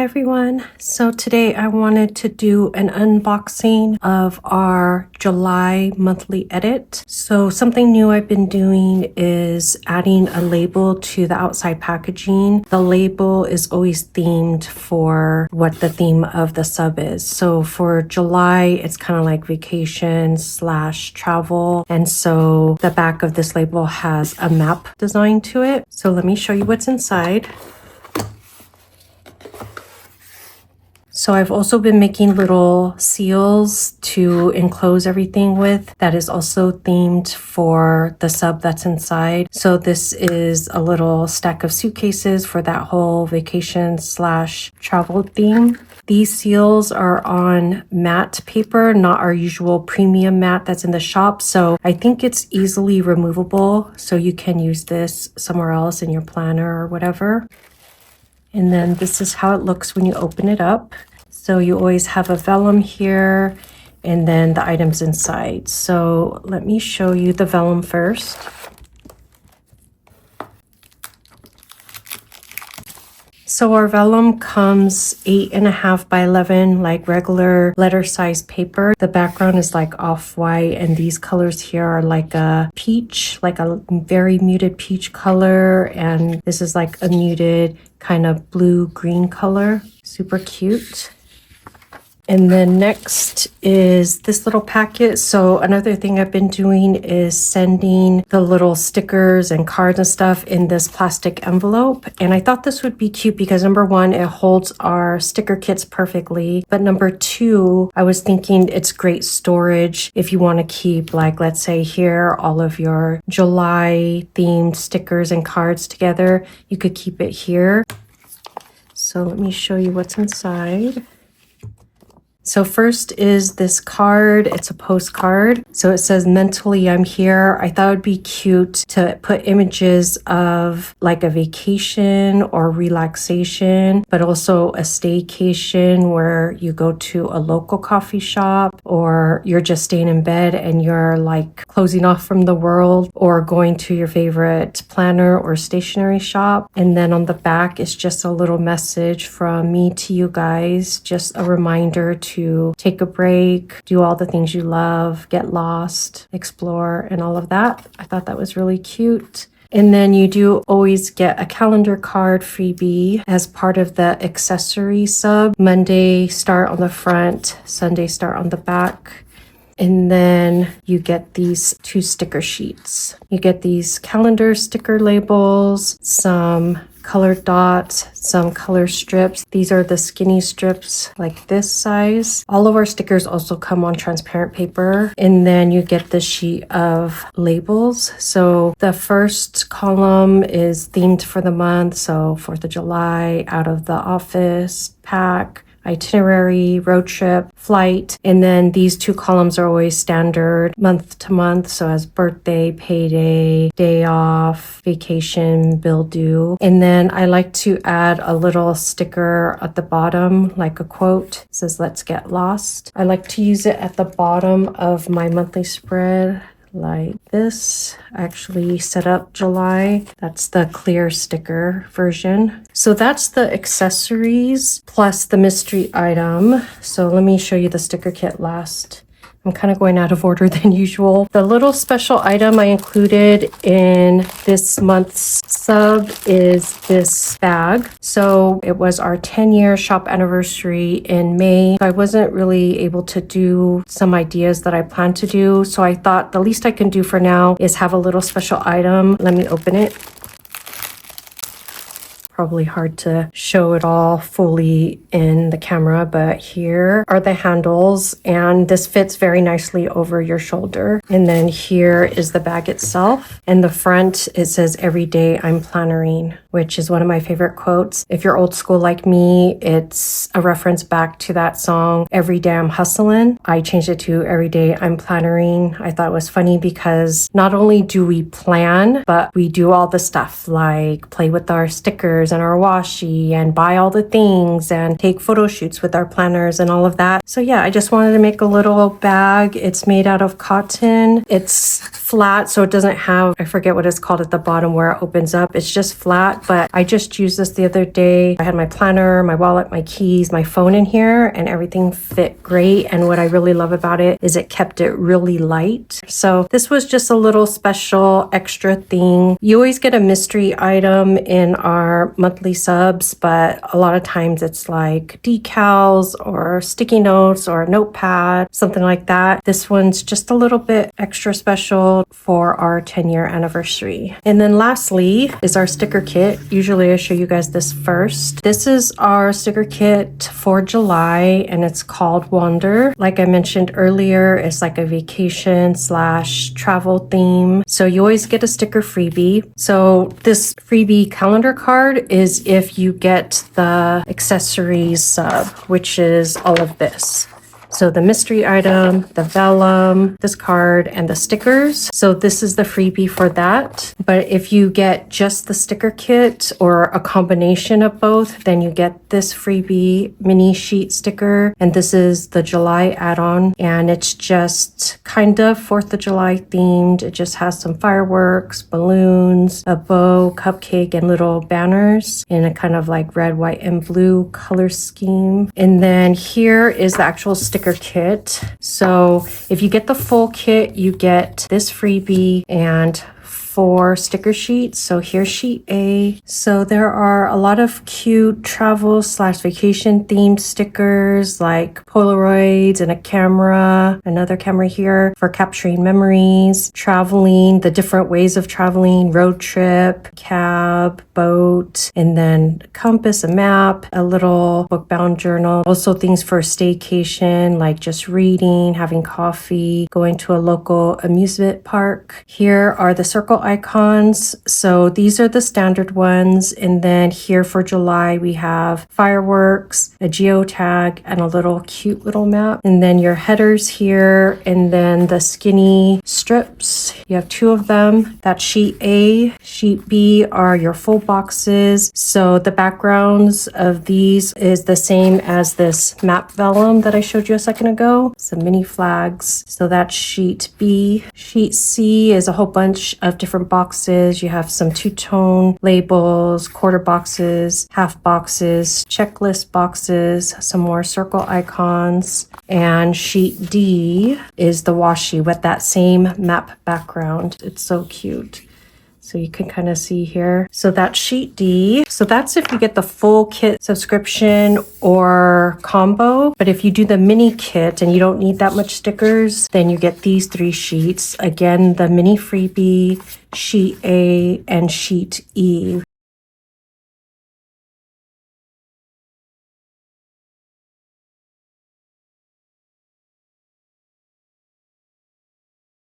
Hey everyone, so today I wanted to do an unboxing of our July monthly edit. So something new I've been doing is adding a label to the outside packaging. The label is always themed for what the theme of the sub is. So for July, it's kind of like vacation / travel. And so the back of this label has a map design to it. So let me show you what's inside. So I've also been making little seals to enclose everything with that is also themed for the sub that's inside. So this is a little stack of suitcases for that whole vacation / travel theme. These seals are on matte paper, not our usual premium matte that's in the shop. So I think it's easily removable. So you can use this somewhere else in your planner or whatever. And then this is how it looks when you open it up. So you always have a vellum here and then the items inside. So let me show you the vellum first. So our vellum comes 8.5 by 11, like regular letter size paper. The background is like off-white, and these colors here are like a peach, like a very muted peach color. And this is like a muted kind of blue-green color. Super cute. And then next is this little packet. So another thing I've been doing is sending the little stickers and cards and stuff in this plastic envelope. And I thought this would be cute because number one, it holds our sticker kits perfectly. But number two, I was thinking it's great storage if you want to keep, like, let's say here, all of your July themed stickers and cards together. You could keep it here. So let me show you what's inside. So first is this card. It's a postcard. So it says, mentally, I'm here. I thought it'd be cute to put images of like a vacation or relaxation, but also a staycation where you go to a local coffee shop, or you're just staying in bed and you're like closing off from the world, or going to your favorite planner or stationery shop. And then on the back is just a little message from me to you guys, just a reminder to take a break, do all the things you love, get lost, explore, and all of that. I thought that was really cute. And then you do always get a calendar card freebie as part of the accessory sub. Monday start on the front, Sunday start on the back. And then you get these 2 sticker sheets. You get these calendar sticker labels, some colored dots, some color strips. These are the skinny strips, like this size. All of our stickers also come on transparent paper. And then you get the sheet of labels. So the first column is themed for the month. So 4th of July, out of the office, pack, itinerary, road trip, flight. And then these 2 columns are always standard month to month. So as birthday, payday, day off, vacation, bill due. And then I like to add a little sticker at the bottom, like a quote. It says, let's get lost. I like to use it at the bottom of my monthly spread, like this. I actually set up July. That's the clear sticker version. So that's the accessories plus the mystery item. So let me show you the sticker kit last. I'm kind of going out of order than usual. The little special item I included in this month's sub is this bag. So it was our 10-year shop anniversary in May. I wasn't really able to do some ideas that I planned to do. So I thought the least I can do for now is have a little special item. Let me open it. Probably hard to show it all fully in the camera, but here are the handles, and this fits very nicely over your shoulder. And then here is the bag itself. And the front, it says, every day I'm plannering, which is one of my favorite quotes. If you're old school like me, it's a reference back to that song, Every Day I'm Hustling. I changed it to Every Day I'm Plannering. I thought it was funny because not only do we plan, but we do all the stuff like play with our stickers and our washi and buy all the things and take photo shoots with our planners and all of that. So yeah, I just wanted to make a little bag. It's made out of cotton. It's flat, so it doesn't have, I forget what it's called at the bottom where it opens up. It's just flat. that, but I just used this the other day. I had my planner, my wallet, my keys, my phone in here, and everything fit great. And what I really love about it is it kept it really light. So this was just a little special extra thing. You always get a mystery item in our monthly subs, but a lot of times it's like decals or sticky notes or a notepad, something like that. This one's just a little bit extra special for our 10-year anniversary. And then lastly is our sticker kit. Usually I show you guys this first. This is our sticker kit for July and it's called Wander. Like I mentioned earlier, it's like a vacation / travel theme. So you always get a sticker freebie. So this freebie calendar card is if you get the accessories sub, which is all of this. So the mystery item, the vellum, this card, and the stickers. So this is the freebie for that. But if you get just the sticker kit or a combination of both, then you get this freebie mini sheet sticker. And this is the July add-on. And it's just kind of 4th of July themed. It just has some fireworks, balloons, a bow, cupcake, and little banners in a kind of like red, white, and blue color scheme. And then here is the actual sticker kit. So if you get the full kit, you get this freebie and 4 sticker sheets. So here's sheet A. So there are a lot of cute travel / vacation themed stickers like Polaroids and a camera, another camera here for capturing memories, traveling, the different ways of traveling, road trip, cab, boat, and then compass, a map, a little book-bound journal. Also things for staycation like just reading, having coffee, going to a local amusement park. Here are the circle icons. So these are the standard ones. And then here for July, we have fireworks, a geotag, and a little cute little map. And then your headers here, and then the skinny strips. You have 2 of them. That's sheet A. Sheet B are your full boxes. So the backgrounds of these is the same as this map vellum that I showed you a second ago. Some mini flags. So that's sheet B. Sheet C is a whole bunch of different boxes. You have some 2-tone labels, quarter boxes, half boxes, checklist boxes, some more circle icons, and sheet D is the washi with that same map background. It's so cute. So you can kind of see here. So that's sheet D. So that's if you get the full kit subscription or combo. But if you do the mini kit and you don't need that much stickers, then you get these 3 sheets. Again, the mini freebie, sheet A, and sheet E.